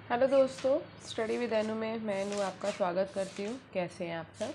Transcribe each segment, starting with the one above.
Hello दोस्तों, study with अनु में मैं अनु आपका स्वागत करती हूँ। कैसे हैं आप सब?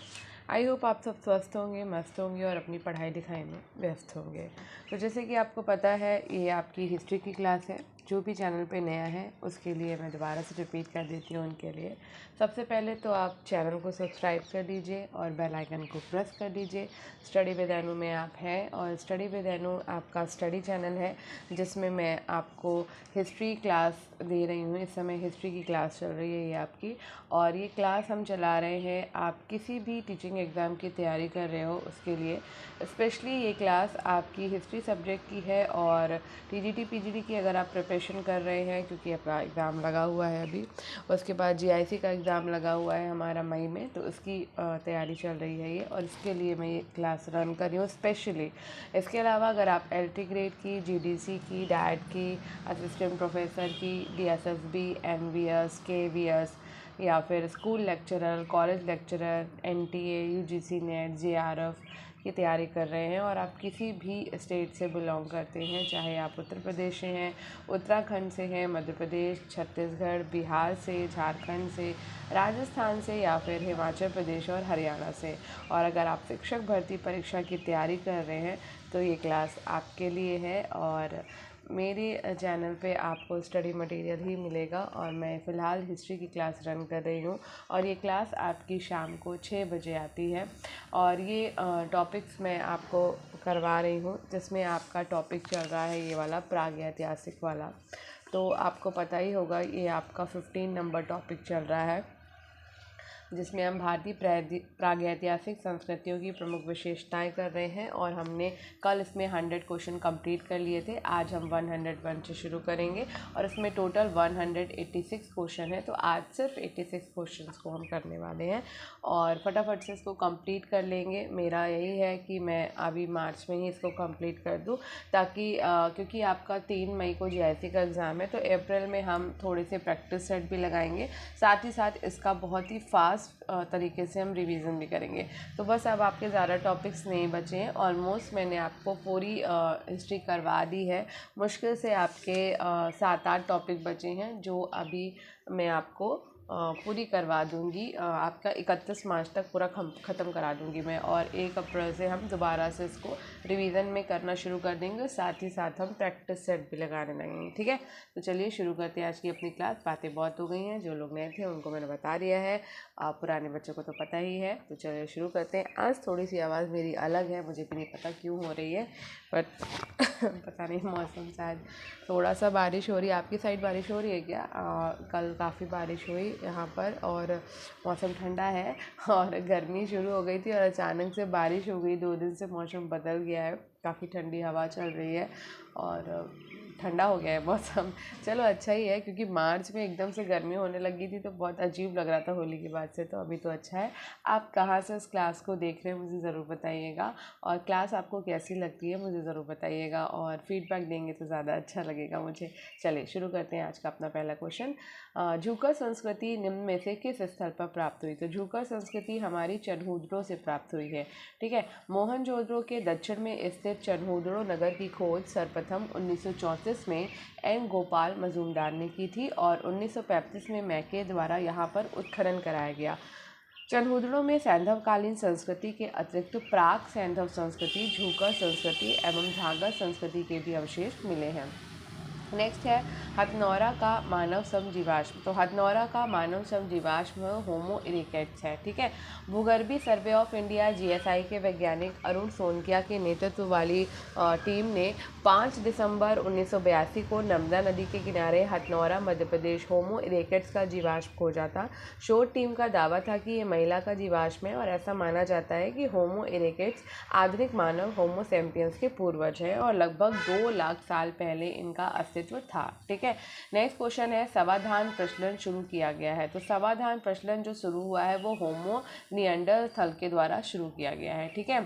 आई होप आप सब स्वस्थ होंगे, मस्त होंगे और अपनी पढ़ाई लिखाई में व्यस्त होंगे। तो जैसे कि आपको पता है, ये आपकी हिस्ट्री की क्लास है। जो भी चैनल पे नया है उसके लिए मैं दोबारा से रिपीट कर देती हूँ उनके लिए। सबसे पहले तो आप चैनल को सब्सक्राइब कर दीजिए और बेल आइकन को प्रेस कर दीजिए। स्टडी विद अनु में आप हैं और स्टडी विद अनु आपका स्टडी चैनल है जिसमें मैं आपको हिस्ट्री क्लास दे रही हूँ। इस समय हिस्ट्री की क्लास चल रही है ये आपकी, और ये क्लास हम चला रहे हैं आप किसी भी टीचिंग एग्ज़ाम की तैयारी कर रहे हो उसके लिए। स्पेशली ये क्लास आपकी हिस्ट्री सब्जेक्ट की है और टीजीटी पीजीटी की अगर आप प्रिपरेशन कर रहे हैं, क्योंकि आपका एग्ज़ाम लगा हुआ है अभी। उसके बाद जीआईसी का एग्ज़ाम लगा हुआ है हमारा मई में, तो उसकी तैयारी चल रही है ये, और इसके लिए मैं ये क्लास रन कर रही हूँ स्पेशली। इसके अलावा अगर आप एलटी ग्रेड की, जीडीसी की, डैट की, असिस्टेंट प्रोफेसर की, डीएसएसबी, एनवीएस, केवीएस या फिर school lecturer, college lecturer, NTA, UGC net, JRF की तैयारी कर रहे हैं और आप किसी भी स्टेट से बिलोंग करते हैं, चाहे आप उत्तर प्रदेश से हैं, उत्तराखंड से हैं, मध्य प्रदेश, छत्तीसगढ़, बिहार से, झारखंड से, राजस्थान से या फिर हिमाचल प्रदेश और हरियाणा से, और अगर आप शिक्षक भर्ती परीक्षा की तैयारी कर रहे हैं तो ये क्लास आपके लिए है। और मेरे चैनल पे आपको स्टडी मटेरियल ही मिलेगा और मैं फ़िलहाल हिस्ट्री की क्लास रन कर रही हूँ और ये क्लास आपकी शाम को 6 बजे आती है। और ये टॉपिक्स मैं आपको करवा रही हूँ जिसमें आपका टॉपिक चल रहा है ये वाला प्रागैतिहासिक वाला। तो आपको पता ही होगा ये आपका 15 नंबर टॉपिक चल रहा है जिसमें हम भारतीय प्रागैतिहासिक संस्कृतियों की प्रमुख विशेषताएं कर रहे हैं। और हमने कल इसमें 100 क्वेश्चन कंप्लीट कर लिए थे। आज हम 101 से शुरू करेंगे और इसमें टोटल 186 क्वेश्चन है, तो आज सिर्फ 86 क्वेश्चंस को हम करने वाले हैं और फटाफट से इसको कंप्लीट कर लेंगे। मेरा यही है कि मैं अभी मार्च में ही इसको कंप्लीट कर दूं, ताकि क्योंकि आपका 3 मई को जीआईसी का एग्ज़ाम है, तो अप्रैल में हम थोड़े से प्रैक्टिस सेट भी लगाएंगे, साथ ही साथ इसका बहुत ही फास्ट तरीके से हम रिवीजन भी करेंगे। तो बस अब आपके ज़्यादा टॉपिक्स नहीं बचे हैं, ऑलमोस्ट मैंने आपको पूरी हिस्ट्री करवा दी है। मुश्किल से आपके 7-8 टॉपिक बचे हैं जो अभी मैं आपको पूरी करवा दूंगी। आपका 31 मार्च तक पूरा ख़त्म करा दूंगी मैं, और 1 अप्रैल से हम दोबारा से इसको रिवीजन में करना शुरू कर देंगे, साथ ही साथ हम प्रैक्टिस सेट भी लगाने लगेंगे। ठीक है, तो चलिए शुरू करते हैं आज की अपनी क्लास। बातें बहुत हो गई हैं, जो लोग नए थे उनको मैंने बता दिया है, पुराने बच्चों को तो पता ही है। तो चलिए शुरू करते हैं। आज थोड़ी सी आवाज़ मेरी अलग है, मुझे भी नहीं पता क्यों हो रही है, बट पता नहीं, मौसम शायद थोड़ा सा बारिश हो रही है। आपकी साइड बारिश हो रही है क्या? कल काफ़ी बारिश हुई यहाँ पर और मौसम ठंडा है, और गर्मी शुरू हो गई थी और अचानक से बारिश हो गई। 2 दिन से मौसम बदल गया है, काफ़ी ठंडी हवा चल रही है और ठंडा हो गया है मौसम। चलो अच्छा ही है, क्योंकि मार्च में एकदम से गर्मी होने लगी थी तो बहुत अजीब लग रहा था होली के बाद से। तो अभी तो अच्छा है। आप कहाँ से इस क्लास को देख रहे हैं मुझे ज़रूर बताइएगा, और क्लास आपको कैसी लगती है मुझे ज़रूर बताइएगा, और फीडबैक देंगे तो ज़्यादा अच्छा लगेगा मुझे। चलिए शुरू करते हैं आज का अपना पहला क्वेश्चन। झूकर संस्कृति निम्न में से किस स्थल पर प्राप्त हुई? तो झूकर संस्कृति हमारी चनहूदड़ों से प्राप्त हुई है। ठीक है, मोहनजोदड़ो के दक्षिण में स्थित चनहूदड़ो नगर की खोज सर्वप्रथम 1934 में एन गोपाल मजूमदार ने की थी और 1935 में मैके द्वारा यहाँ पर उत्खनन कराया गया। चनहूदड़ो में सैंधवकालीन संस्कृति के अतिरिक्त प्राक सैंधव संस्कृति, झूकर संस्कृति एवं झागर संस्कृति के भी अवशेष मिले हैं। नेक्स्ट है हथनौरा का मानव समजीवाश्म। तो हथनौरा का मानव समजीवाश्म होमो इरिक्टस है। ठीक है, भूगर्भीय सर्वे ऑफ इंडिया जीएसआई के वैज्ञानिक अरुण सोनकिया के नेतृत्व वाली टीम ने 5 दिसंबर 1982 को नर्मदा नदी के किनारे हथनौरा मध्य प्रदेश होमो इरिक्टस का जीवाश्म खोजा था। शोध टीम का दावा था कि ये महिला का जीवाश्म है और ऐसा माना जाता है कि होमो इरिक्टस आधुनिक मानव होमो सैपियंस के पूर्वज है और लगभग 2 लाख साल पहले इनका अस्तित्व था। ठीक है, नेक्स्ट क्वेश्चन है समाधान प्रचलन शुरू किया गया है। तो समाधान प्रचलन जो शुरू हुआ है वो होमो निएंडरथल के द्वारा शुरू किया गया है। ठीक है,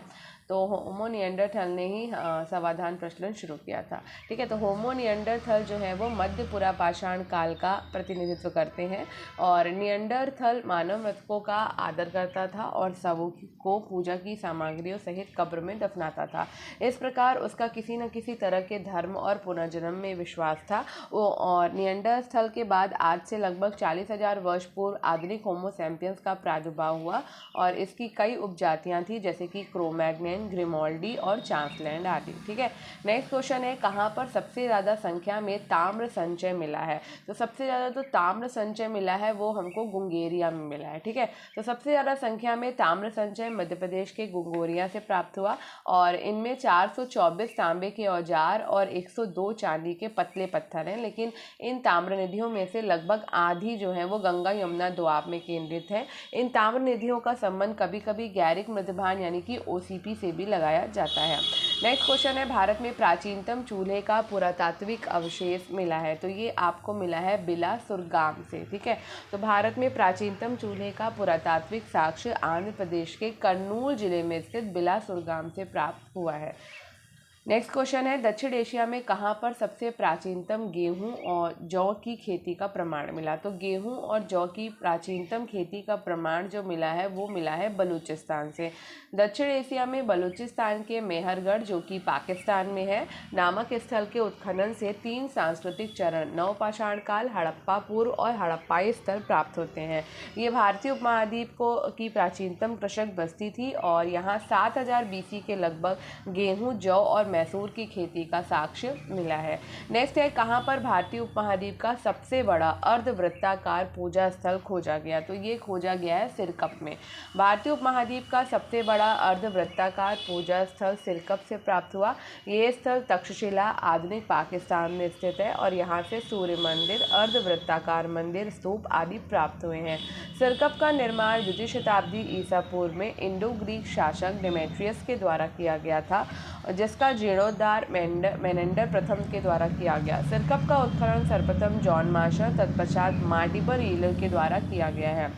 तो होमो निएंडरथल ने ही समाधान प्रचलन शुरू किया था। ठीक है, तो होमो निएंडरथल जो है वो मध्य पुरापाषाण काल का प्रतिनिधित्व करते हैं और निएंडरथल मानव मृतकों का आदर करता था और शवों को पूजा की सामग्रियों सहित कब्र में दफनाता था। इस प्रकार उसका किसी न किसी तरह के धर्म और पुनर्जन्म में विश्वास था। और निएंडरथल के बाद आज से लगभग 40,000 वर्ष पूर्व आधुनिक होमो सैपियंस का प्रादुर्भाव हुआ और इसकी कई उपजातियां थी, जैसे कि क्रोमैग्नन, ग्रिमोल्डी और चांसलैंड आदि। ठीक है, नेक्स्ट क्वेश्चन है, कहाँ पर सबसे ज़्यादा संख्या में ताम्र संचय मिला है? तो सबसे ज़्यादा तो ताम्र संचय मिला है वो हमको गुंगेरिया में मिला है। ठीक है, तो सबसे ज़्यादा संख्या में ताम्र संचय मध्य प्रदेश के गुंगोरिया से प्राप्त हुआ और इनमें 424 तांबे के औजार और 102 चांदी के पतले पत्थर हैं। लेकिन इन ताम्र निधियों में से लगभग आधी जो है वो गंगा यमुना दोआब में केंद्रित है। इन ताम्र निधियों का संबंध कभी कभी गैरिक मृदभान यानी कि OCP से भी लगाया जाता है। नेक्स्ट क्वेश्चन है, भारत में प्राचीनतम चूल्हे का पुरातात्विक अवशेष मिला है? तो ये आपको मिला है बिलासुर गांव से। ठीक है, तो भारत में प्राचीनतम चूल्हे का पुरातात्विक साक्ष्य आंध्र प्रदेश के कर्नूल जिले में स्थित बिलासुर गांव से प्राप्त हुआ है। नेक्स्ट क्वेश्चन है, दक्षिण एशिया में कहाँ पर सबसे प्राचीनतम गेहूं और जौ की खेती का प्रमाण मिला? तो गेहूं और जौ की प्राचीनतम खेती का प्रमाण जो मिला है वो मिला है बलूचिस्तान से। दक्षिण एशिया में बलूचिस्तान के मेहरगढ़, जो कि पाकिस्तान में है, नामक स्थल के उत्खनन से 3 सांस्कृतिक चरण नवपाषाण काल, हड़प्पा पूर्व और हड़प्पाई स्थल प्राप्त होते हैं। ये भारतीय उपमहाद्वीप की प्राचीनतम कृषक बस्ती थी और यहाँ 7000 BC के लगभग गेहूं, जौ और मैसूर की खेती का साक्ष्य मिला है। नेक्स्ट है, कहाँ पर भारतीय उपमहाद्वीप का सबसे बड़ा अर्धवृत्ताकार पूजा स्थल खोजा गया? तो ये खोजा गया है सिरकप में। भारतीय उपमहाद्वीप का सबसे बड़ा अर्धवृत्ताकार पूजा स्थल सिरकप से प्राप्त हुआ। ये स्थल तक्षशिला आधुनिक पाकिस्तान में स्थित है और यहाँ से सूर्य मंदिर, अर्धवृत्ताकार मंदिर, स्तूप आदि प्राप्त हुए हैं। सिरकप का निर्माण 2वीं शताब्दी ईसा पूर्व में इंडो ग्रीक शासक डेमेट्रियस के द्वारा किया गया था, जिसका जीर्णोद्धार मेनेंडर प्रथम के द्वारा किया गया। सिरकप का उत्खनन सर्वप्रथम जॉन मार्शल, तत्पश्चात मार्टिबर ईलर के द्वारा किया गया है।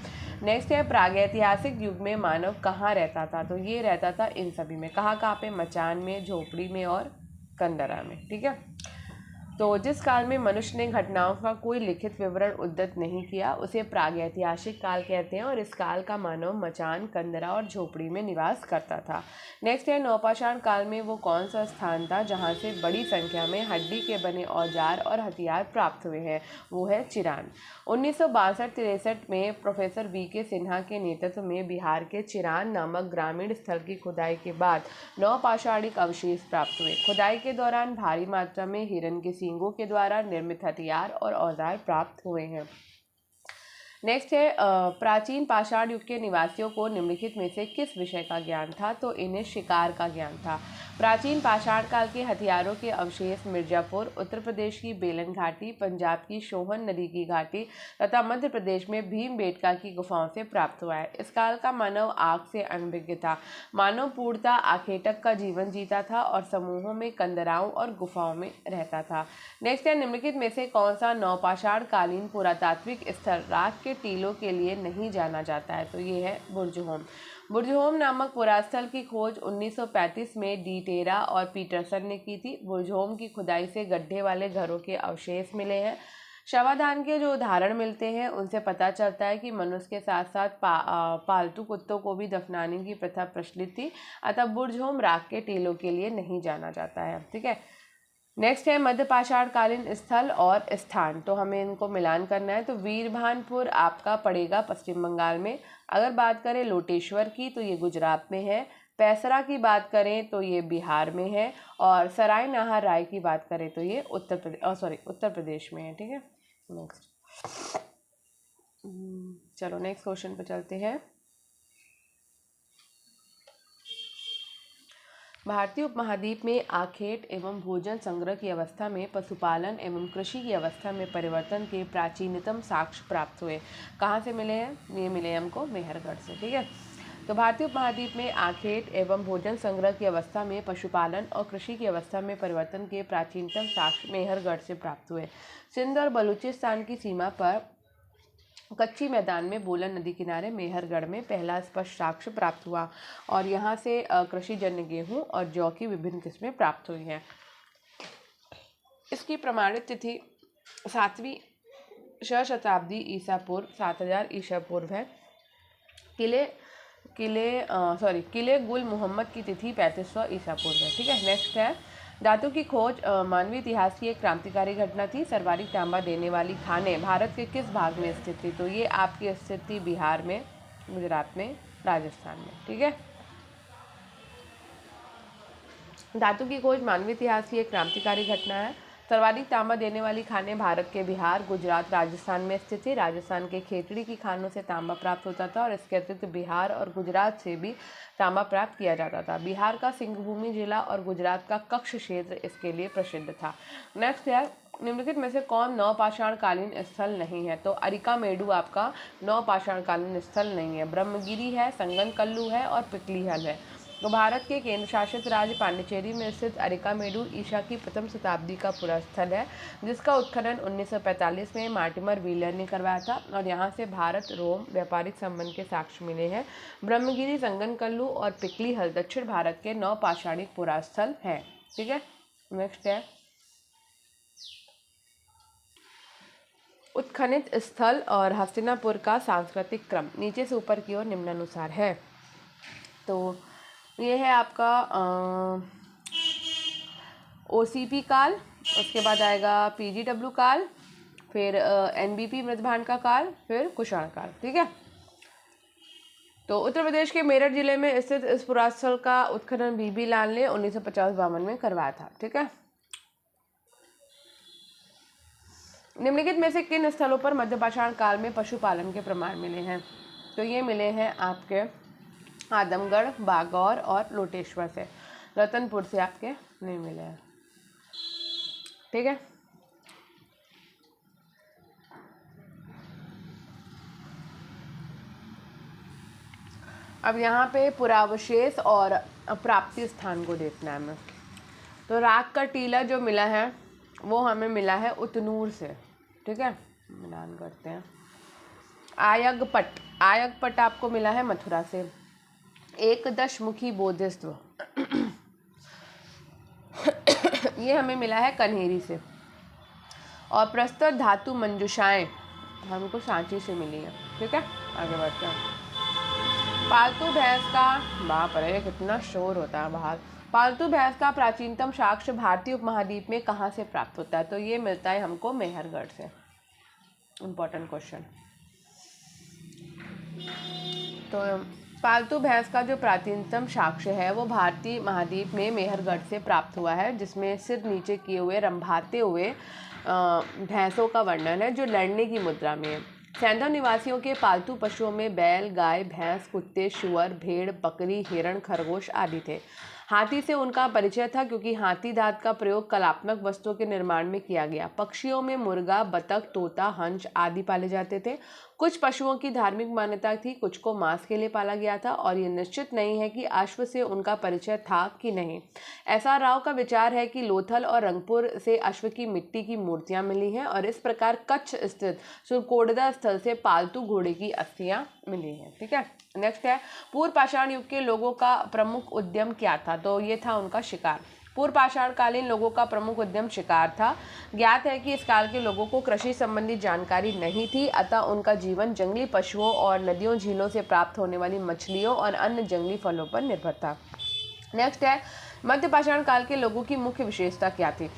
नेक्स्ट है, प्रागैतिहासिक युग में मानव कहाँ रहता था? तो ये रहता था इन सभी में। कहाँ पे? मचान में, झोपड़ी में और कंदरा में। ठीक है, तो जिस काल में मनुष्य ने घटनाओं का कोई लिखित विवरण उद्धृत नहीं किया उसे प्रागैतिहासिक काल कहते हैं और इस काल का मानव मचान, कंदरा और झोपड़ी में निवास करता था। नेक्स्ट है, नवपाषाण काल में वो कौन सा स्थान था जहाँ से बड़ी संख्या में हड्डी के बने औजार और हथियार प्राप्त हुए हैं? वो है चिरान। 1962-63 में प्रोफेसर VK सिन्हा के नेतृत्व में बिहार के चिरान नामक ग्रामीण स्थल की खुदाई के बाद नवपाषाणिक अवशेष प्राप्त हुए। खुदाई के दौरान भारी मात्रा में हिरण के सींगों के द्वारा निर्मित हथियार और औजार प्राप्त हुए हैं। नेक्स्ट है, प्राचीन पाषाण युग के निवासियों को निम्नलिखित में से किस विषय का ज्ञान था? तो इन्हें शिकार का ज्ञान था। प्राचीन पाषाण काल के हथियारों के अवशेष मिर्जापुर, उत्तर प्रदेश की बेलन घाटी, पंजाब की सोहन नदी की घाटी तथा मध्य प्रदेश में भीमबेटका की गुफाओं से प्राप्त हुआ है। इस काल का मानव आग से अनभिज्ञ था। मानव पूर्णतः आखेटक का जीवन जीता था और समूहों में, कंदराओं और गुफाओं में रहता था। नेक्स्ट है, निम्नलिखित में से कौन सा नवपाषाण कालीन पुरातात्विक स्थल राख के टीलों के लिए नहीं जाना जाता है? तो ये है बुर्जहोम। बुर्जहोम नामक पुरास्थल की खोज 1935 में डी टेरा और पीटरसन ने की थी। बुर्जहोम की खुदाई से गड्ढे वाले घरों के अवशेष मिले हैं। शवाधान के जो उदाहरण मिलते हैं उनसे पता चलता है कि मनुष्य के साथ साथ पालतू कुत्तों को भी दफनाने की प्रथा प्रचलित थी। अतः बुर्जहोम राख के टीलों के लिए नहीं जाना जाता है। ठीक है, नेक्स्ट है, मध्यपाषाण कालीन स्थल और स्थान। तो हमें इनको मिलान करना है। तो वीरभानपुर आपका पड़ेगा पश्चिम बंगाल में। अगर बात करें लोटेश्वर की तो ये गुजरात में है। पैसरा की बात करें तो ये बिहार में है और सराय नाहर राय की बात करें तो ये उत्तर प्रदेश में है। ठीक है, नेक्स्ट चलो नेक्स्ट क्वेश्चन पे चलते हैं। भारतीय उपमहाद्वीप में आखेट एवं भोजन संग्रह की अवस्था में पशुपालन एवं कृषि की अवस्था में परिवर्तन के प्राचीनतम साक्ष्य प्राप्त हुए। कहाँ से मिले हैं? ये मिले हमको मेहरगढ़ से। ठीक है, तो भारतीय उपमहाद्वीप में आखेट एवं भोजन संग्रह की अवस्था में पशुपालन और कृषि की अवस्था में परिवर्तन के प्राचीनतम साक्ष्य मेहरगढ़ से प्राप्त हुए। सिंध और बलूचिस्तान की सीमा पर कच्ची मैदान में बोलन नदी किनारे मेहरगढ़ में पहला स्पष्ट साक्ष्य प्राप्त हुआ और यहाँ से कृषिजन्य गेहूँ और जौ की विभिन्न किस्में प्राप्त हुई हैं। इसकी प्रमाणित तिथि 7वीं शताब्दी ईसा पूर्व 7000 ईसा पूर्व है। किले गुल मोहम्मद की तिथि 3500 ईसा पूर्व है। ठीक है, नेक्स्ट है धातु की खोज मानवीय इतिहास की एक क्रांतिकारी घटना थी। सर्वाधिक तांबा देने वाली खानें भारत के किस भाग में स्थित थी? तो ये आपकी स्थित थी बिहार में, गुजरात में, राजस्थान में। ठीक है, धातु की खोज मानवीय इतिहास की एक क्रांतिकारी घटना है। सर्वाधिक तांबा देने वाली खानें भारत के बिहार, गुजरात, राजस्थान में स्थित थी। राजस्थान के खेतड़ी की खानों से तांबा प्राप्त होता था और इसके अतिरिक्त बिहार और गुजरात से भी तांबा प्राप्त किया जाता था। बिहार का सिंहभूमि जिला और गुजरात का कच्छ क्षेत्र इसके लिए प्रसिद्ध था। नेक्स्ट है निम्नलिखित में से कौन नवपाषाणकालीन स्थल नहीं है? तो अरिकामेडु आपका नवपाषाणकालीन स्थल नहीं है। ब्रह्मगिरी है, संगनकल्लू है और पिपलीहल है। तो भारत के केंद्र शासित राज्य पांडिचेरी में स्थित अरिकामेडु ईसा की प्रथम शताब्दी का पुरास्थल है, जिसका उत्खनन 1945 में मार्टिमर व्हीलर ने करवाया था और यहाँ से भारत रोम व्यापारिक संबंध के साक्ष्य मिले हैं। ब्रह्मगिरी, संगनकल्लू और पिपलीहल दक्षिण भारत के नवपाषाणिक पुरास्थल हैं। ठीक है, नेक्स्ट है उत्खनित स्थल और हस्तिनापुर का सांस्कृतिक क्रम नीचे से ऊपर की ओर निम्नानुसार है। तो ये है आपका OCP काल, उसके बाद आएगा PGW काल, फिर NBP मृदभांड का काल, फिर कुषाण काल। ठीक है, तो उत्तर प्रदेश के मेरठ जिले में स्थित इस पुरास्थल का उत्खनन BB लाल ने 1950-52 में करवाया था। ठीक है, निम्नलिखित में से किन स्थलों पर मध्यपाषाण काल में पशुपालन के प्रमाण मिले हैं? तो ये मिले हैं आपके आदमगढ़, बागौर और लोटेश्वर से। रतनपुर से आपके नहीं मिले हैं। ठीक है, अब यहाँ पे पुरावशेष और प्राप्ति स्थान को देखना है हमें। तो राग का टीला जो मिला है वो हमें मिला है उतनूर से। ठीक है, मिलान करते हैं। आयगपट आपको मिला है मथुरा से। एकदशमुखी बोधिस्त्व ये हमें मिला है कन्हेरी से। और प्रस्तर धातु मंजूषाएं हमको सांची से मिली है। ठीक है, आगे बढ़ते हैं। पालतू भैंस का, बाप रे कितना शोर होता है बाहर। पालतू भैंस का प्राचीनतम साक्ष्य भारतीय उपमहाद्वीप में कहाँ से प्राप्त होता है? तो ये मिलता है हमको मेहरगढ़ से। Important question. तो पालतू भैंस का जो प्राचीनतम साक्ष्य है वो भारतीय महाद्वीप में मेहरगढ़ से प्राप्त हुआ है, जिसमें सिर नीचे किए हुए रंभाते हुए भैंसों का वर्णन है जो लड़ने की मुद्रा में है। सैंधव निवासियों के पालतू पशुओं में बैल, गाय, भैंस, कुत्ते, शुअर, भेड़, बकरी, हिरण, खरगोश आदि थे। हाथी से उनका परिचय था क्योंकि हाथी दांत का प्रयोग कलात्मक वस्तुओं के निर्माण में किया गया। पक्षियों में मुर्गा, बतख, तोता, हंस आदि पाले जाते थे। कुछ पशुओं की धार्मिक मान्यता थी, कुछ को मांस के लिए पाला गया था और ये निश्चित नहीं है कि अश्व से उनका परिचय था कि नहीं। ऐसा राव का विचार है कि लोथल और रंगपुर से अश्व की मिट्टी की मूर्तियां मिली हैं और इस प्रकार कच्छ स्थित सुरकोटदा स्थल से पालतू घोड़े की अस्थियां मिली हैं। ठीक है, नेक्स्ट है पूर्व पाषाण युग के लोगों का प्रमुख उद्यम क्या था? तो ये था उनका शिकार। पूर्व पाषाणकालीन लोगों का प्रमुख उद्यम शिकार था। ज्ञात है कि इस काल के लोगों को कृषि संबंधी जानकारी नहीं थी, अतः उनका जीवन जंगली पशुओं और नदियों झीलों से प्राप्त होने वाली मछलियों और अन्य जंगली फलों पर निर्भर था। नेक्स्ट है मध्य पाषाण काल के लोगों की मुख्य विशेषता क्या थी?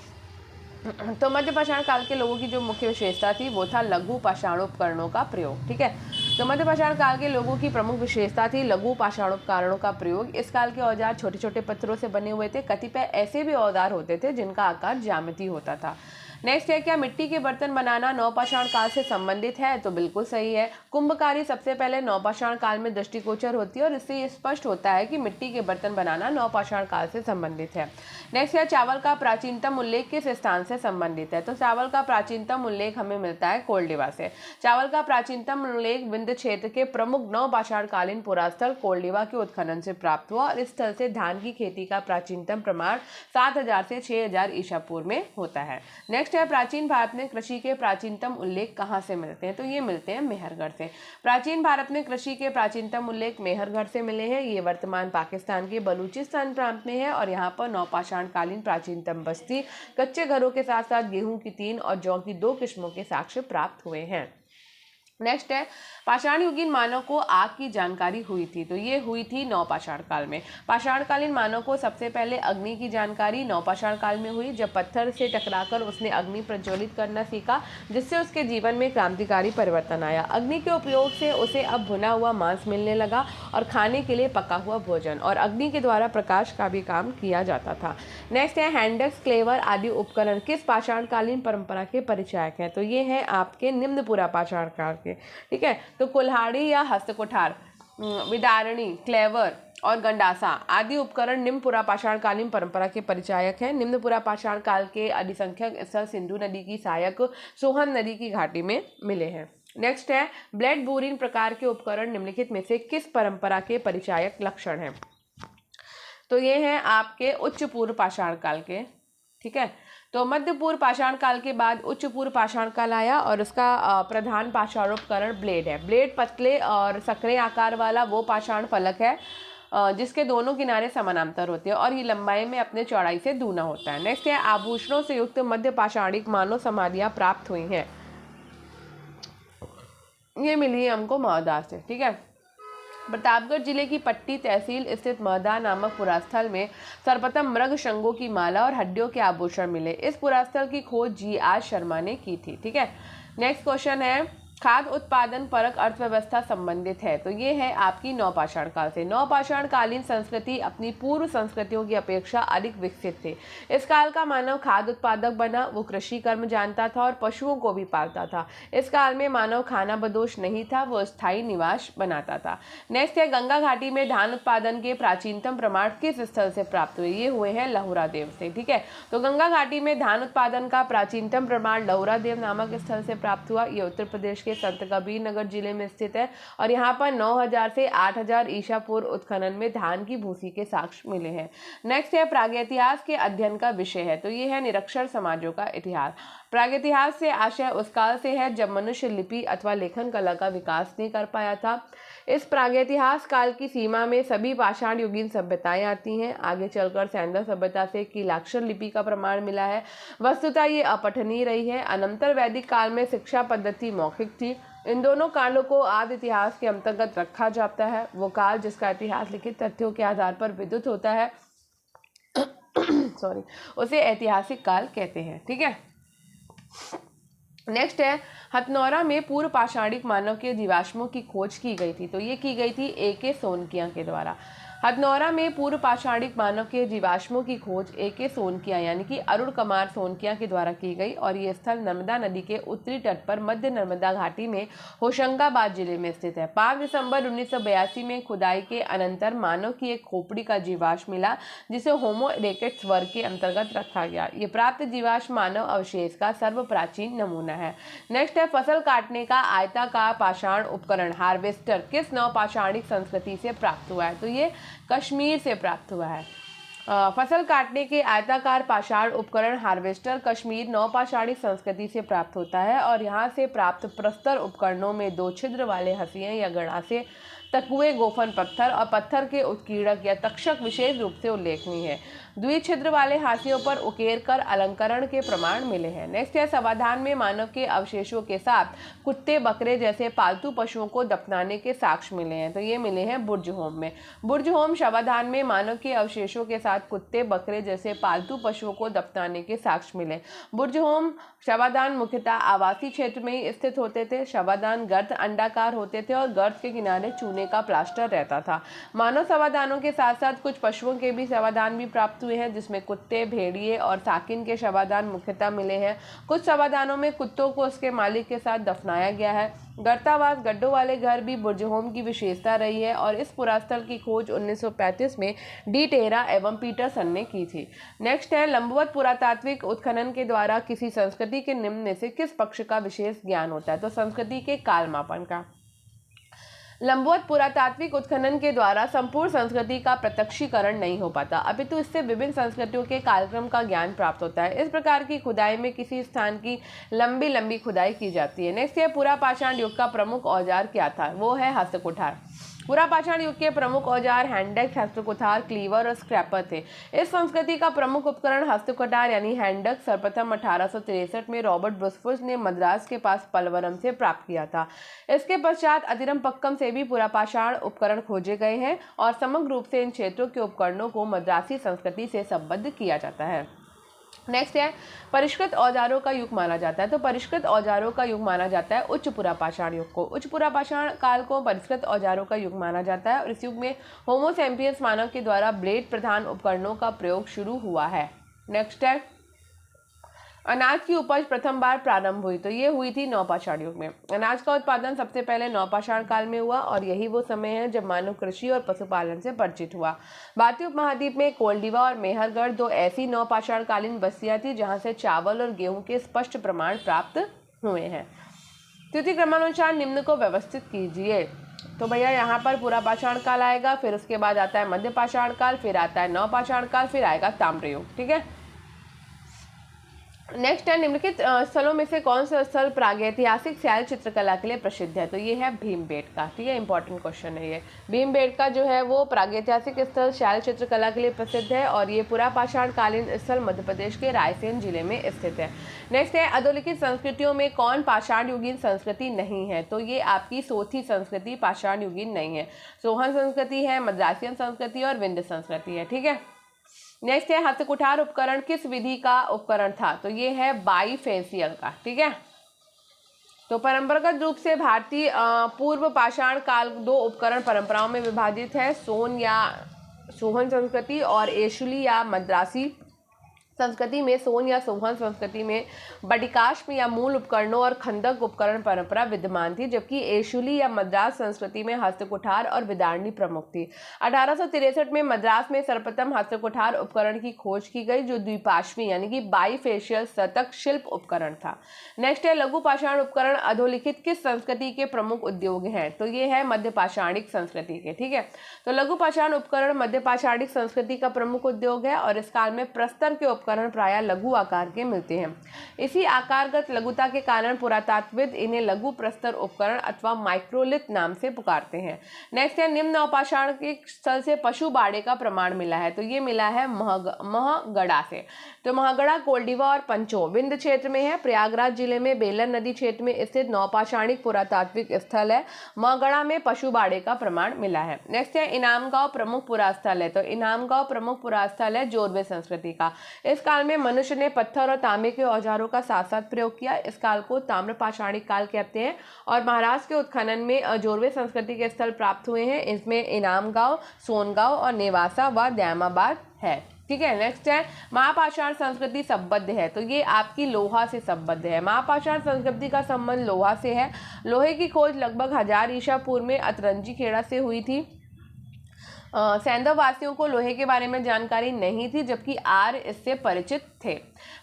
तो मध्य पाषाण काल के लोगों की जो मुख्य विशेषता थी वो था लघु पाषाणोपकरणों का प्रयोग। ठीक है, तो मध्य पाषाण काल के लोगों की प्रमुख विशेषता थी लघु पाषाणोपकरणों का प्रयोग। इस काल के औजार छोटे छोटे पत्थरों से बने हुए थे। कतिपय ऐसे भी औजार होते थे जिनका आकार ज्यामिति होता था। नेक्स्ट है क्या मिट्टी के बर्तन बनाना नवपाषाण काल से संबंधित है? तो बिल्कुल सही है। कुंभकारी सबसे पहले नवपाषाण काल में दृष्टिगोचर होती है और इससे ये स्पष्ट होता है कि मिट्टी के बर्तन बनाना नवपाषाण काल से संबंधित है। नेक्स्ट है चावल का प्राचीनतम उल्लेख किस स्थान से संबंधित है? तो चावल का प्राचीनतम उल्लेख हमें मिलता है कोल्डिवा से। चावल का प्राचीनतम उल्लेख विंध्य क्षेत्र के प्रमुख नवपाषाण कालीन पुरास्थल कोल्डिवा के उत्खनन से प्राप्त हुआ और इस स्थल से धान की खेती का प्राचीनतम प्रमाण 7000 से 6000 ईसा पूर्व में होता है। नेक्स्ट नेक्स्ट है प्राचीन भारत में कृषि के प्राचीनतम उल्लेख कहाँ से मिलते हैं? तो ये मिलते हैं मेहरगढ़ से। प्राचीन भारत में कृषि के प्राचीनतम उल्लेख मेहरगढ़ से मिले हैं। ये वर्तमान पाकिस्तान के बलूचिस्तान प्रांत में है और यहाँ पर नवपाषाण कालीन प्राचीनतम बस्ती, कच्चे घरों के साथ साथ गेहूं की 3 और जौ की 2 किस्मों के साक्ष्य प्राप्त हुए हैं। नेक्स्ट है पाषाण युगीन मानव को आग की जानकारी हुई थी। तो ये हुई थी नवपाषाण काल में। पाषाणकालीन मानव को सबसे पहले अग्नि की जानकारी नवपाषाण काल में हुई, जब पत्थर से टकराकर उसने अग्नि प्रज्वलित करना सीखा, जिससे उसके जीवन में क्रांतिकारी परिवर्तन आया। अग्नि के उपयोग से उसे अब भुना हुआ मांस मिलने लगा और खाने के लिए पका हुआ भोजन, और अग्नि के द्वारा प्रकाश का भी काम किया जाता था। नेक्स्ट है हैंडक्स, क्लेवर आदि उपकरण किस पाषाणकालीन परंपरा के परिचायक हैं? तो ये है आपके निम्न पुरा पाषाण काल के। ठीक है, तो कुल्हाड़ी या हस्तकुठार, विदारणी, क्लेवर और गंडासा आदि उपकरण निम्न पुरा पाषाणकालीन परंपरा के परिचायक हैं। निम्न पुरा पाषाण काल के अधिसंख्यक स्थल सिंधु नदी की सहायक सोहन नदी की घाटी में मिले हैं। नेक्स्ट है ब्लेड बोरिंग प्रकार के उपकरण निम्नलिखित में से किस परंपरा के परिचायक लक्षण हैं? तो ये हैं आपके उच्च पूर्व पाषाण काल के। ठीक है, तो मध्य पूर्व पाषाण काल के बाद उच्च पूर्व पाषाण काल आया और उसका प्रधान पाषाणोपकरण ब्लेड है। ब्लेड पतले और सक्रिय आकार वाला वो पाषाण फलक है जिसके दोनों किनारे समानांतर होते हैं और ये लंबाई में अपने चौड़ाई से दूना होता है। नेक्स्ट है आभूषणों से युक्त मध्य पाषाणिक मानव समाधियां प्राप्त हुई हैं। ये मिली है हमको महदार से। ठीक है, प्रतापगढ़ जिले की पट्टी तहसील स्थित महदा नामक पुरास्थल में सर्वप्रथम मृग शंगों की माला और हड्डियों के आभूषण मिले। इस पुरास्थल की खोज जी.आर. शर्मा ने की थी। ठीक है, नेक्स्ट क्वेश्चन है खाद्य उत्पादन परक अर्थव्यवस्था संबंधित है। तो ये है आपकी नवपाषाण काल से। नवपाषाण कालीन संस्कृति अपनी पूर्व संस्कृतियों की अपेक्षा अधिक विकसित थे। इस काल का मानव खाद्य उत्पादक बना, वो कृषि कर्म जानता था और पशुओं को भी पालता था। इस काल में मानव खाना बदोश नहीं था, वो स्थायी निवास बनाता था। नेक्स्ट है गंगा घाटी में धान उत्पादन के प्राचीनतम प्रमाण किस स्थल से प्राप्त हुए? ये हुए हैं लहुरा देव से। ठीक है, तो गंगा घाटी में धान उत्पादन का प्राचीनतम प्रमाण लहुरा देव नामक स्थल से प्राप्त हुआ। ये उत्तर प्रदेश के संत कबीर नगर जिले में स्थित है और यहाँ पर 9000 से 8000 ईसा पूर्व उत्खनन में धान की भूसी के साक्ष्य मिले हैं। नेक्स्ट है प्रागैतिहास के अध्ययन का विषय है। तो ये है निरक्षर समाजों का इतिहास। प्रागैतिहास से आशय उस काल से है जब मनुष्य लिपि अथवा लेखन कला का विकास नहीं कर पाया था। इस प्रागैतिहास काल की सीमा में सभी पाषाण युगीन सभ्यताएं आती हैं। आगे चलकर सैंडल सभ्यता से कीलाक्षर लिपि का प्रमाण मिला है। वस्तुतः ये अपठनीय रही है। अनंतर वैदिक काल में शिक्षा पद्धति मौखिक थी। इन दोनों कालों को आदि इतिहास के अंतर्गत रखा जाता है। वो काल जिसका इतिहास लिखित तथ्यों के आधार पर विद्युत होता है सॉरी, उसे ऐतिहासिक काल कहते हैं। ठीक है, नेक्स्ट है हथनौरा में पूर्व पाषाणिक मानव के जीवाश्मों की खोज की गई थी। तो ये की गई थी ए.के. सोनकिया के द्वारा। हथनौरा में पूर्व पाषाणिक मानव के जीवाश्मों की खोज ए.के. सोनकिया यानी कि अरुण कुमार सोनकिया के द्वारा की गई और ये स्थल नर्मदा नदी के उत्तरी तट पर मध्य नर्मदा घाटी में होशंगाबाद जिले में स्थित है। 5 दिसंबर 1982 में खुदाई के अनंतर मानव की एक खोपड़ी का जीवाश्म मिला जिसे होमो इरेक्टस वर्ग के अंतर्गत रखा गया। ये प्राप्त जीवाश्म मानव अवशेष का सर्वप्राचीन नमूना है। नेक्स्ट है फसल काटने का आयताकार पाषाण उपकरण हार्वेस्टर किस नवपाषाणिक संस्कृति से प्राप्त हुआ है? तो ये कश्मीर से प्राप्त हुआ है। फसल काटने के आयताकार पाषाण उपकरण हार्वेस्टर कश्मीर नवपाषाणिक संस्कृति से प्राप्त होता है और यहाँ से प्राप्त प्रस्तर उपकरणों में 2 छिद्र वाले हंसिये या गड़ासे, तकुए, गोफन पत्थर और पत्थर के उत्कीर्णक या तक्षक विशेष रूप से उल्लेखनीय है। द्विछिद्र वाले हाशियों पर उकेर कर अलंकरण के प्रमाण मिले हैं। नेक्स्ट है समाधान में मानव के अवशेषों के साथ कुत्ते, बकरे जैसे पालतू पशुओं को दफनाने के साक्ष्य मिले हैं। तो ये मिले हैं बुर्जहोम में। बुर्जहोम शवाधान में मानव के अवशेषों के साथ कुत्ते, बकरे जैसे पालतू पशुओं को दफनाने के साक्ष्य मिले। बुर्जहोम शवाधान मुख्यतः आवासीय क्षेत्र में ही स्थित होते थे। शवाधान गर्त अंडाकार होते थे और गर्त के किनारे चूने का प्लास्टर रहता था। मानव शवाधानों के साथ साथ कुछ पशुओं के भी शवाधान भी प्राप्त हुए हैं जिसमें कुत्ते, भेड़िए और साकिन के शवाधान मुख्यतः मिले हैं। कुछ शवाधानों में कुत्तों को उसके मालिक के साथ दफनाया गया है। गर्तावास गड्ढों वाले घर भी बुर्जहोम की विशेषता रही है और इस पुरास्थल की खोज 1935 में डी टेरा एवं पीटरसन ने की थी। नेक्स्ट है लंबवत पुरातात्विक उत्खनन के द्वारा किसी संस्कृति के निम्न में से किस पक्ष का विशेष ज्ञान होता है? तो संस्कृति के काल मापन का। लंबवत पुरातात्विक उत्खनन के द्वारा संपूर्ण संस्कृति का प्रत्यक्षीकरण नहीं हो पाता, अपितु इससे विभिन्न संस्कृतियों के कालक्रम का ज्ञान प्राप्त होता है। इस प्रकार की खुदाई में किसी स्थान की लंबी लंबी खुदाई की जाती है। नेक्स्ट है पुरापाषाण युग का प्रमुख औजार क्या था, वो है हस्तकुठार। पुरापाषाण युग के प्रमुख औजार हैंडक, हस्तकुठार, क्लीवर और स्क्रैपर थे। इस संस्कृति का प्रमुख उपकरण हस्तकुठार यानी हैंडक सर्वप्रथम 1863 में रॉबर्ट ब्रुसफुस ने मद्रास के पास पलवरम से प्राप्त किया था। इसके पश्चात अतिरमपक्कम से भी पुरापाषाण उपकरण खोजे गए हैं और समग्र रूप से इन क्षेत्रों के उपकरणों को मद्रासी संस्कृति से संबद्ध किया जाता है। नेक्स्ट है परिष्कृत औजारों का युग माना जाता है। तो परिष्कृत औजारों का युग माना जाता है उच्च पुरापाषाण युग को। उच्च पुरापाषाण काल को परिष्कृत औजारों का युग माना जाता है और इस युग में होमो सैपियंस मानव के द्वारा ब्लेड प्रधान उपकरणों का प्रयोग शुरू हुआ है। नेक्स्ट है अनाज की उपज प्रथम बार प्रारंभ हुई, तो ये हुई थी नवपाषाण युग में। अनाज का उत्पादन सबसे पहले नवपाषाण काल में हुआ और यही वो समय है जब मानव कृषि और पशुपालन से परिचित हुआ। भारतीय उपमहाद्वीप में कोल्डिवा और मेहरगढ़ दो ऐसी नवपाषाण कालीन बस्तियां थी जहां से चावल और गेहूं के स्पष्ट प्रमाण प्राप्त हुए हैं। तिथि क्रमानुसार निम्न को व्यवस्थित कीजिए। तो भैया यहाँ पर पुरापाषाण काल आएगा, फिर उसके बाद आता है मध्यपाषाण काल, फिर आता है नवपाषाण काल, फिर आएगा ताम्रयुग। ठीक है। नेक्स्ट है निम्नलिखित स्थलों में से कौन सा स्थल प्रागैतिहासिक शैल चित्रकला के लिए प्रसिद्ध है, तो ये है भीमबेटका। ठीक है, इंपॉर्टेंट क्वेश्चन है ये। भीमबेटका जो है वो प्रागैतिहासिक स्थल शैल चित्रकला के लिए प्रसिद्ध है और ये पुरापाषाण कालीन स्थल मध्य प्रदेश के रायसेन जिले में स्थित है। नेक्स्ट है अधोलिखित संस्कृतियों में कौन पाषाण युगीन संस्कृति नहीं है, तो ये आपकी सोथी संस्कृति पाषाण युगीन नहीं है। सोहन संस्कृति है, मद्रासियन संस्कृति और विंध्य संस्कृति है। ठीक है। नेक्स्ट है हस्तकुठार उपकरण किस विधि का उपकरण था, तो ये है बाईफेसियल का। ठीक है। तो परंपरागत रूप से भारतीय पूर्व पाषाण काल दो उपकरण परंपराओं में विभाजित है, सोन या सोहन संस्कृति और एशुली या मद्रासी संस्कृति में। सोन या सोहन संस्कृति में बटिकाश में या मूल उपकरणों और खंदक उपकरण परंपरा विद्यमान थी, जबकि एशुली या मद्रास संस्कृति में हस्तकुठार और विदारणी प्रमुख थी। 1863 में मद्रास में सर्वप्रथम हस्तकुठार उपकरण की खोज की गई जो द्विपार्श्वी यानी कि बाईफेशियल सतक शिल्प उपकरण था। नेक्स्ट है लघु पाषाण उपकरण अधोलिखित किस संस्कृति के प्रमुख उद्योग हैं, तो ये है मध्य पाषाणिक संस्कृति के। ठीक है। तो लघु पाषाण उपकरण मध्य पाषाणिक संस्कृति का प्रमुख उद्योग है और इस काल में प्रस्तर के उपकरण प्रायः लघु आकार के मिलते हैं। इसी आकारगत लघुता के कारण पुरातत्वविद इन्हें लघु प्रस्तर उपकरण अथवा माइक्रोलिथ नाम से पुकारते हैं। नेक्स्ट है निम्न नवपाषाण के स्थल से पशु बाड़े का प्रमाण मिला है, तो ये मिला है महगढ़ा से। तो महगढ़ा कोल्डिवा और पंचो विंध्य क्षेत्र में है। प्रयागराज जिले में बेलन नदी क्षेत्र में स्थित नवपाषाणिक पुरातात्विक स्थल है। महगढ़ा में पशु बाड़े का प्रमाण मिला है। नेक्स्ट है इनामगांव प्रमुख पुरास्थल है, तो इनामगांव प्रमुख पुरास्थल है जोरवे संस्कृति का। इस काल में मनुष्य ने पत्थर और तांबे के औजारों का साथ साथ प्रयोग किया। इस काल को ताम्रपाषाणिक काल कहते हैं और महाराष्ट्र के उत्खनन में जोरवे संस्कृति के स्थल प्राप्त हुए हैं। इसमें इनामगांव, सोनगांव और नेवासा व दयामाबाद है। ठीक है। नेक्स्ट है महापाषाण संस्कृति संबद्ध है, तो ये आपकी लोहा से संबद्ध है। महापाषाण संस्कृति का संबंध लोहा से है। लोहे की खोज लगभग 1000 ईसा पूर्व में अतरंजी खेड़ा से हुई थी। सैंधव वासियों को लोहे के बारे में जानकारी नहीं थी, जबकि आर्य इससे परिचित थे।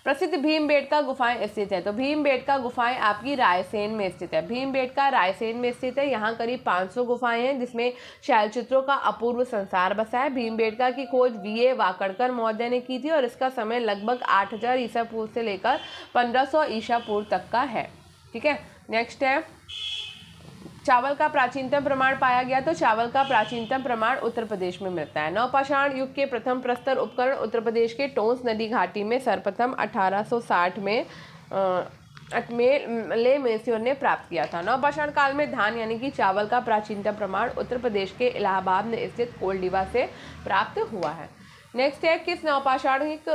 प्रसिद्ध भीमबेटका गुफाएं स्थित है, तो भीमबेटका गुफाएं आपकी रायसेन में स्थित है। भीमबेटका रायसेन में स्थित है। यहाँ करीब 500 गुफाएं हैं जिसमें शैलचित्रों का अपूर्व संसार बसा है। भीमबेटका की खोज वी.ए. वाकड़कर महोदय ने की थी और इसका समय लगभग 8000 ईसा पूर्व से लेकर 1500 ईसा पूर्व तक का है। ठीक है। नेक्स्ट है चावल का प्राचीनतम प्रमाण पाया गया, तो चावल का प्राचीनतम प्रमाण उत्तर प्रदेश में मिलता है। नवपाषाण युग के प्रथम प्रस्तर उपकरण उत्तर प्रदेश के टोंस नदी घाटी में सर्वप्रथम 1860 में ले मेसियोर ने प्राप्त किया था। नवपाषाण काल में धान यानी कि चावल का प्राचीनतम प्रमाण उत्तर प्रदेश के इलाहाबाद में स्थित कोल्डिवा से प्राप्त हुआ है। नेक्स्ट है किस नवपाषाणिक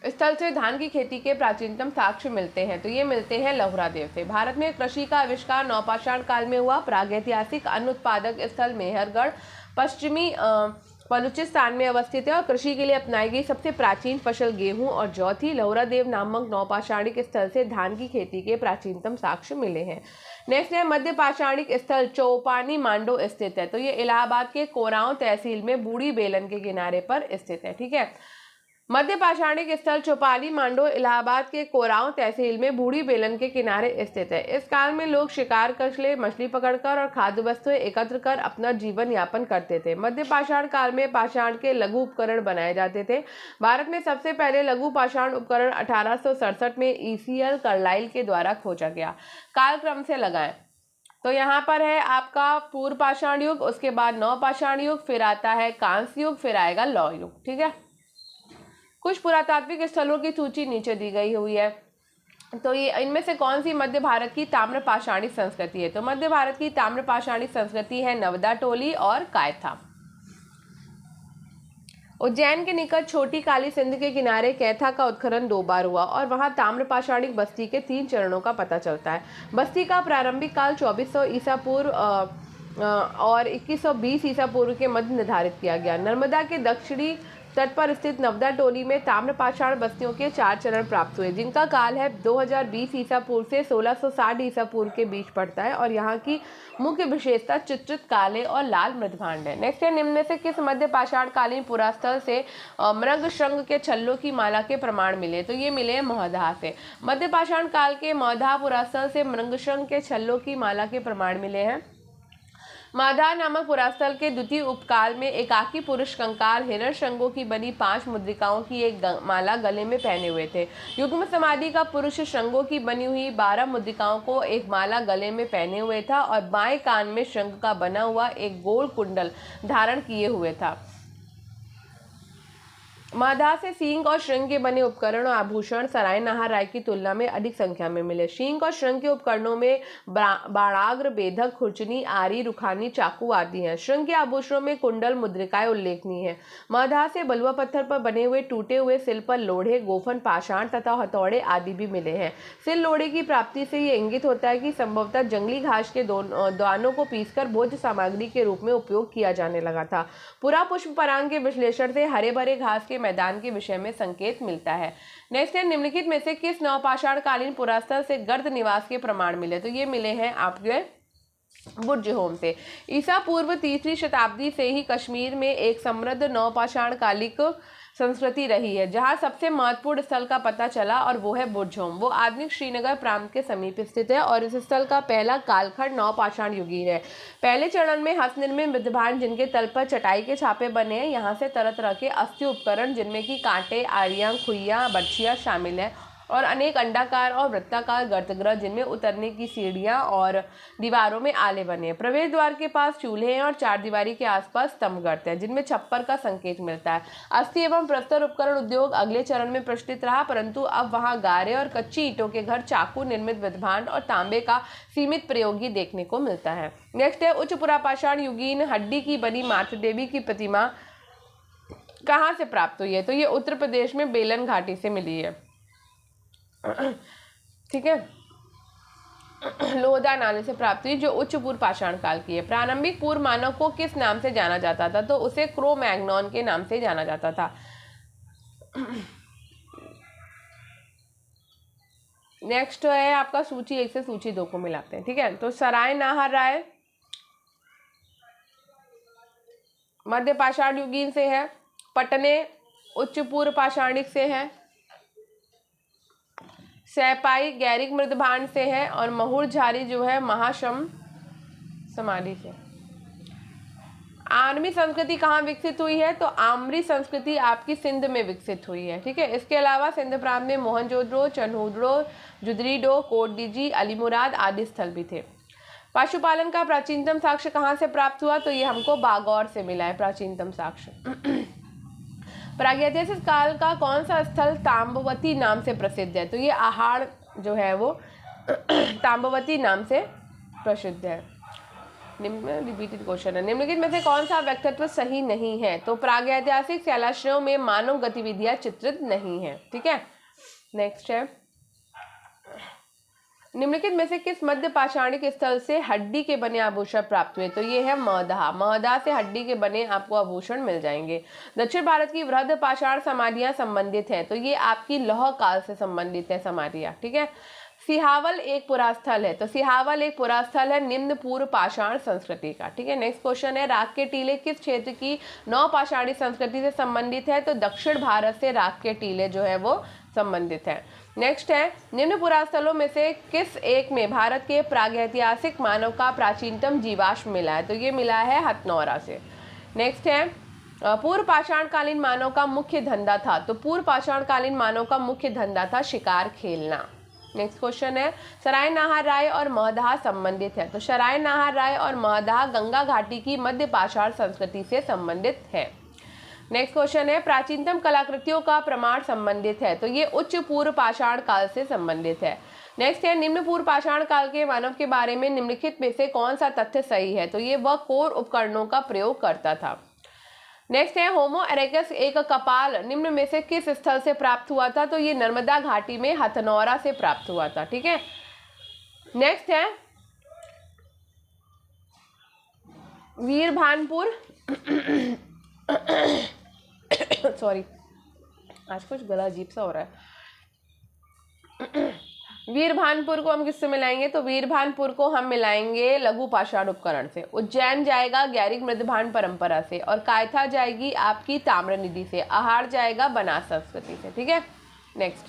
स्थल से धान की खेती के प्राचीनतम साक्ष्य मिलते हैं, तो ये मिलते हैं लहुरादेव से। भारत में कृषि का आविष्कार नवपाषाण काल में हुआ। प्रागैतिहासिक अन्न उत्पादक स्थल मेहरगढ़ पश्चिमी बलूचिस्तान में अवस्थित है और कृषि के लिए अपनाई गई सबसे प्राचीन फसल गेहूं और जौ थी। लहुरादेव नामक नवपाषाणिक स्थल से धान की खेती के प्राचीनतम साक्ष्य मिले हैं। नेक्स्ट है मध्य पाषाणिक स्थल चौपानी मांडो स्थित है, तो ये इलाहाबाद के कोरांव तहसील में बूढ़ी बेलन के किनारे पर स्थित है। ठीक है। मध्य पाषाणिक स्थल चौपाली मांडो इलाहाबाद के कोरांव तहसील में बूढ़ी बेलन के किनारे स्थित है। इस काल में लोग शिकार कछले, मछली पकड़कर और खाद्य वस्तुएं एकत्र कर अपना जीवन यापन करते थे। मध्य पाषाण काल में पाषाण के लघु उपकरण बनाए जाते थे। भारत में सबसे पहले लघु पाषाण उपकरण 1867 में ईसीएल कार्लाइल के द्वारा खोजा गया। कालक्रम से लगाएं तो यहाँ पर है आपका पूर्व पाषाण युग, उसके बाद नव पाषाण युग, फिर आता है कांस्य युग, फिर आएगा लौह युग। ठीक है, कुछ पुरातात्विक स्थलों की सूची नीचे दी गई हुई है। तो ये इनमें से कौन सी मध्य भारत की ताम्र पाषाणिक संस्कृति है? तो मध्य भारत की ताम्र पाषाणिक संस्कृति है नवदा टोली और कायथा। उज्जैन के निकट छोटी काली सिंध के किनारे कैथा का उत्खनन 2 बार हुआ और वहां ताम्र पाषाणिक बस्ती के 3 चरणों का पता चलता है। बस्ती का प्रारंभिक काल 2400 ईसा पूर्व और 2120 ईसा पूर्व के मध्य निर्धारित किया गया। नर्मदा के दक्षिणी तट पर स्थित नवदा टोली में ताम्र पाषाण बस्तियों के 4 चरण प्राप्त हुए, जिनका काल है 2020 ईसा पूर्व से 1660 ईसा पूर्व के बीच पड़ता है और यहाँ की मुख्य विशेषता चित्रित काले और लाल मृदभांड है। नेक्स्ट है, निम्न में से किस मध्य पाषाण कालीन पुरास्थल से मृग श्रृंग के छल्लों की माला के प्रमाण मिले? तो ये मिले मौधा से। मध्य पाषाण काल के मौधा पुरास्थल से मृग श्रृंग के छल्लों की माला के प्रमाण मिले हैं। माधा नामक पुरास्थल के द्वितीय उपकाल में एकाकी पुरुष कंकाल हिरण श्रृंगों की बनी 5 मुद्रिकाओं की एक माला गले में पहने हुए थे। युग्म समाधि का पुरुष श्रृंगों की बनी हुई 12 मुद्रिकाओं को एक माला गले में पहने हुए था और बाएं कान में श्रृंग का बना हुआ एक गोल कुंडल धारण किए हुए था। माधा से सींग और श्रृंग के बने उपकरण और आभूषण सराय नाहर राय की तुलना में अधिक संख्या में मिले। सींग और श्रृंग के उपकरणों में बाणाग्र, बेधक, खुरचनी, आरी, रुखानी, चाकू आदि हैं। श्रृंग के आभूषणों में कुंडल, मुद्रिकाएं उल्लेखनीय हैं। माधा से बलुआ पत्थर पर बने हुए टूटे हुए सिल पर लोढ़े, गोफन, पाषाण तथा हथौड़े आदि भी मिले हैं। सिल लोढ़े की प्राप्ति से ये इंगित होता है कि संभवतः जंगली घास के दानों को पीसकर भोज्य सामग्री के रूप में उपयोग किया जाने लगा था। पुरा पुष्प परांग के विश्लेषण से हरे भरे घास के मैदान के विषय में संकेत मिलता है। नेक्स्ट है, निम्नलिखित में से किस नवपाषाण कालीन पुरास्थल से गर्द निवास के प्रमाण मिले? तो ये मिले हैं आपके बुर्ज होम से। ईसा पूर्व 3री शताब्दी से ही कश्मीर में एक समृद्ध नवपाषाण कालिक संस्कृति रही है, जहां सबसे महत्वपूर्ण स्थल का पता चला और वो है बुर्ज होम। वो आधुनिक श्रीनगर प्रांत के समीप स्थित है और इस स्थल का पहला कालखंड नवपाषाण युगीन है। पहले चरण में हस्तनिर्मित मृदभांड जिनके तल पर चटाई के छापे बने हैं, यहाँ से तरह तरह के अस्थि उपकरण जिनमें कि कांटे, आरियां, खुइयां, बर्छियां शामिल हैं और अनेक अंडाकार और वृत्ताकार गर्तगृह जिनमें उतरने की सीढ़ियां और दीवारों में आले बने हैं। प्रवेश द्वार के पास चूल्हे हैं और 4 दीवारी के आसपास स्तंभ गर्त हैं जिनमें छप्पर का संकेत मिलता है। अस्थि एवं प्रस्तर उपकरण उद्योग अगले चरण में प्रतिष्ठित रहा, परंतु अब वहां गारे और कच्ची ईंटों के घर, चाकू निर्मित विद्भांड और तांबे का सीमित प्रयोग ही देखने को मिलता है। नेक्स्ट है, उच्च पुरापाषाण युगीन हड्डी की बनी मातृ देवी की प्रतिमा कहाँ से प्राप्त हुई है? तो ये उत्तर प्रदेश में बेलन घाटी से मिली है। ठीक है, लोहदा नाले से प्राप्त हुई जो उच्च पूर्व पाषाण काल की है। प्रारंभिक पूर्व मानव को किस नाम से जाना जाता था? तो उसे क्रो मैग्नॉन के नाम से जाना जाता था। नेक्स्ट है आपका सूची 1 से सूची 2 को मिलाते हैं। ठीक है, तो सराय नाहर राय मध्य पाषाण युगीन से है, पटने उच्च पूर्व पाषाणिक से है, सैपाई गैरिक मृदभांड से है और महुर झारी जो है महाशम समाधि से। आर्मी संस्कृति कहाँ विकसित हुई है? तो आमरी संस्कृति आपकी सिंध में विकसित हुई है। ठीक है, इसके अलावा सिंध प्रांत में मोहनजोदड़ो, चन्हूदड़ो, जुदरीडो, कोटडीजी, अलीमुराद आदि स्थल भी थे। पशुपालन का प्राचीनतम साक्ष्य कहाँ से प्राप्त हुआ? तो ये हमको बागौर से मिला है प्राचीनतम साक्ष्य। प्रागैतिहासिक काल का कौन सा स्थल ताम्बवती नाम से प्रसिद्ध है? तो ये आहाड़ जो है वो ताम्बवती नाम से प्रसिद्ध है। रिपीटेड क्वेश्चन है, निम्नलिखित में से कौन सा व्यक्तित्व सही नहीं है? तो प्रागैतिहासिक शैलाश्रयों में मानव गतिविधियां चित्रित नहीं है। ठीक है, नेक्स्ट है, निम्नलिखित में से किस मध्य पाषाणिक स्थल से हड्डी के बने आभूषण प्राप्त हुए? तो ये है मौधा। मौधा से हड्डी के बने आपको आभूषण मिल जाएंगे। दक्षिण भारत की वृहद पाषाण समाधियां संबंधित हैं, तो ये आपकी लौह काल से संबंधित है समाधियां। ठीक है, सिहावल एक पुरास्थल है, तो सिहावल एक पुरास्थल है निम्न पूर्व पाषाण संस्कृति का। ठीक है, नेक्स्ट क्वेश्चन है राग के टीले किस क्षेत्र की नवपाषाणी संस्कृति से संबंधित है, तो दक्षिण भारत से राग के टीले जो है वो संबंधित है। नेक्स्ट है निम्न पुरास्थलों में से किस एक में भारत के प्रागैतिहासिक मानव का प्राचीनतम जीवाश्म मिला है, तो ये मिला है हथनौरा से। नेक्स्ट है पूर्व पाषाण कालीन मानव का मुख्य धंधा था, तो पूर्व पाषाण कालीन मानव का मुख्य धंधा था शिकार खेलना। नेक्स्ट क्वेश्चन है सराय नाहर राय और महदाह संबंधित है, तो सराय नाहर राय और महदाह गंगा घाटी की मध्य पाषाण संस्कृति से संबंधित है। नेक्स्ट क्वेश्चन है प्राचीनतम कलाकृतियों का प्रमाण संबंधित है, तो ये उच्च पूर्व पाषाण काल से संबंधित है। नेक्स्ट है निम्न पूर्व पाषाण काल के मानव के बारे में निम्नलिखित में से कौन सा तथ्य सही है, तो ये वह कोर उपकरणों का प्रयोग करता था। नेक्स्ट है होमो इरेक्टस एक कपाल निम्न में से किस स्थल से प्राप्त हुआ था, तो ये नर्मदा घाटी में हथनौरा से प्राप्त हुआ था। ठीक है, नेक्स्ट है वीरभानपुर सॉरी आज कुछ गला अजीब सा हो रहा है। वीरभानपुर को हम किससे मिलाएंगे, तो वीरभानपुर को हम मिलाएंगे लघु पाषाण उपकरण से। उज्जैन जाएगा गैरिक मृदभान परंपरा से, और कायथा जाएगी आपकी ताम्रनिधि से, आहार जाएगा बनास संस्कृति से। ठीक है, नेक्स्ट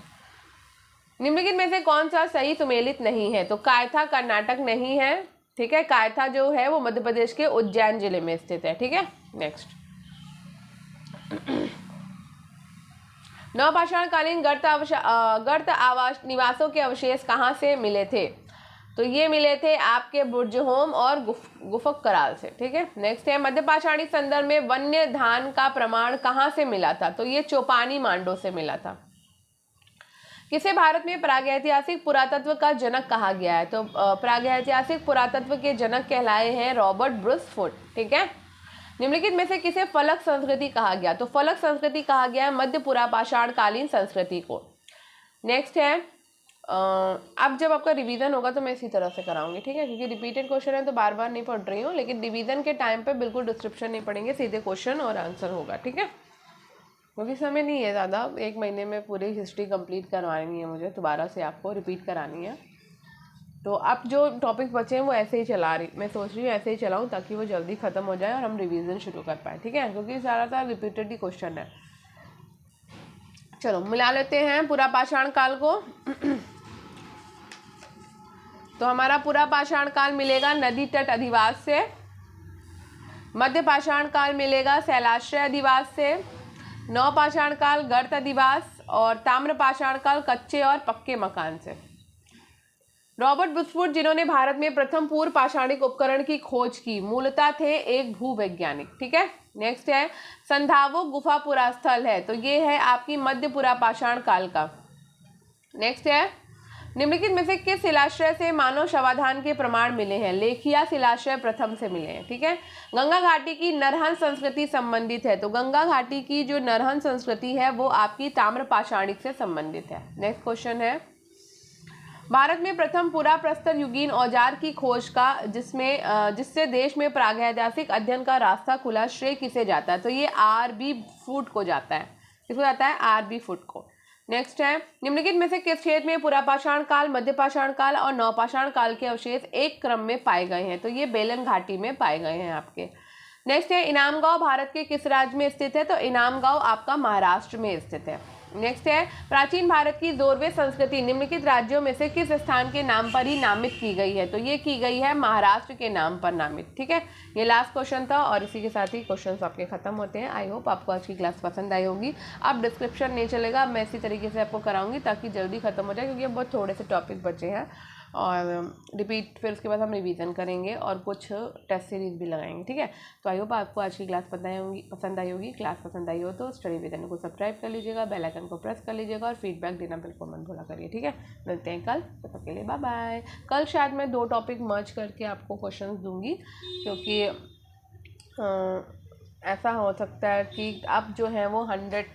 निम्नलिखित में से कौन सा सही सुमेलित नहीं है, तो कायथा कर्नाटक नहीं है। ठीक है, कायथा जो है वो मध्य प्रदेश के उज्जैन जिले में स्थित है। ठीक है, नेक्स्ट नवपाषाण कालीन गर्त आवास निवासों के अवशेष कहाँ से मिले थे, तो ये मिले थे आपके बुर्जहोम और गुफक कराल से। ठीक है, नेक्स्ट है मध्यपाषाणी संदर्भ में वन्य धान का प्रमाण कहाँ से मिला था, तो ये चौपानी मांडो से मिला था। किसे भारत में प्रागैतिहासिक पुरातत्व का जनक कहा गया है, तो प्रागैतिहासिक पुरातत्व के जनक कहलाए हैं रॉबर्ट ब्रूस फुट। ठीक है, निम्नलिखित में से किसे फलक संस्कृति कहा गया, तो फलक संस्कृति कहा गया है मध्य पुरापाषाण कालीन संस्कृति को। नेक्स्ट है अब जब आपका रिवीजन होगा तो मैं इसी तरह से कराऊंगी। ठीक है, क्योंकि रिपीटेड क्वेश्चन है तो बार बार नहीं पढ़ रही हूँ, लेकिन रिवीजन के टाइम पे बिल्कुल डिस्क्रिप्शन नहीं पढ़ेंगे, सीधे क्वेश्चन और आंसर होगा। ठीक है, क्योंकि समय नहीं है ज़्यादा, 1 महीने में पूरी हिस्ट्री कंप्लीट करवानी है मुझे, दोबारा से आपको रिपीट करानी है। तो अब जो टॉपिक बचे हैं वो ऐसे ही चला रही, मैं सोच रही हूँ ऐसे ही चलाऊँ ताकि वो जल्दी ख़त्म हो जाए और हम रिवीजन शुरू कर पाए। ठीक है, क्योंकि सारा रिपीटेड ही क्वेश्चन है। चलो मिला लेते हैं पूरा पाषाण काल को। तो हमारा पूरा पाषाण काल मिलेगा नदी तट अधिवास से, मध्य पाषाण काल मिलेगा शैलाश्रय अधिवास से, नवपाषाण काल गर्त अधिवास, और ताम्र पाषाण काल कच्चे और पक्के मकान से। रॉबर्ट ब्रूसफुट जिन्होंने भारत में प्रथम पूर्व पाषाणिक उपकरण की खोज की मूलतः थे एक भूवैज्ञानिक। ठीक है, नेक्स्ट है संधावो गुफा पुरास्थल है, तो ये है आपकी मध्य पुरा पाषाण काल का। नेक्स्ट है निम्नलिखित में से किस शिलाश्रय से मानव शवाधान के प्रमाण मिले हैं, लेखिया शिलाश्रय प्रथम से मिले हैं। ठीक है, गंगा घाटी की नरहंस संस्कृति संबंधित है, तो गंगा घाटी की जो नरहंस संस्कृति है वो आपकी ताम्र पाषाणिक से संबंधित है। नेक्स्ट क्वेश्चन है भारत में प्रथम पुरा प्रस्तर युगीन औजार की खोज का जिससे देश में प्रागैतिहासिक अध्ययन का रास्ता खुला श्रेय किसे जाता है, तो ये आर.बी. फुट को जाता है। किसको जाता है, आर.बी. फुट को। नेक्स्ट है निम्नलिखित में से किस क्षेत्र में पुरापाषाण काल, मध्यपाषाण काल और नवपाषाण काल के अवशेष एक क्रम में पाए गए हैं, तो ये बेलन घाटी में पाए गए हैं आपके। नेक्स्ट है इनामगांव भारत के किस राज्य में स्थित है, तो इनामगांव आपका महाराष्ट्र में स्थित है। नेक्स्ट है प्राचीन भारत की जोरवे संस्कृति निम्नलिखित राज्यों में से किस स्थान के नाम पर ही नामित की गई है, तो ये की गई है महाराष्ट्र के नाम पर नामित। ठीक है, ये लास्ट क्वेश्चन था और इसी के साथ ही क्वेश्चंस आपके खत्म होते हैं। आई होप आपको आज की क्लास पसंद आई होगी। अब डिस्क्रिप्शन नहीं चलेगा, मैं इसी तरीके से आपको कराऊंगी ताकि जल्दी खत्म हो जाए, क्योंकि अब बहुत थोड़े से टॉपिक बचे हैं और रिपीट फिर उसके बाद हम रिवीजन करेंगे और कुछ टेस्ट सीरीज भी लगाएंगे। ठीक है, तो आई होप आपको आज की क्लास पसंद आई होगी। क्लास पसंद आई हो तो स्टडी विद अनु को सब्सक्राइब कर लीजिएगा, बेल आइकन को प्रेस कर लीजिएगा और फीडबैक देना बिल्कुल मत भूला करिए। ठीक है, मिलते हैं कल, तब तक के लिए बाय बाय। कल शायद मैं 2 टॉपिक मर्ज करके आपको क्वेश्चन दूंगी, क्योंकि ऐसा हो सकता है कि अब जो है वो 100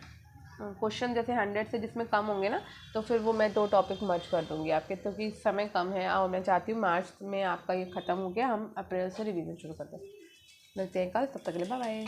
क्वेश्चन जैसे 100 से जिसमें कम होंगे ना, तो फिर वो मैं 2 टॉपिक मर्ज कर दूंगी आपके, क्योंकि समय कम है और मैं चाहती हूँ मार्च में आपका ये ख़त्म हो गया, हम अप्रैल से रिवीजन शुरू करते हैं। मिलते हैं कल, तब तक के लिए बाय बाय।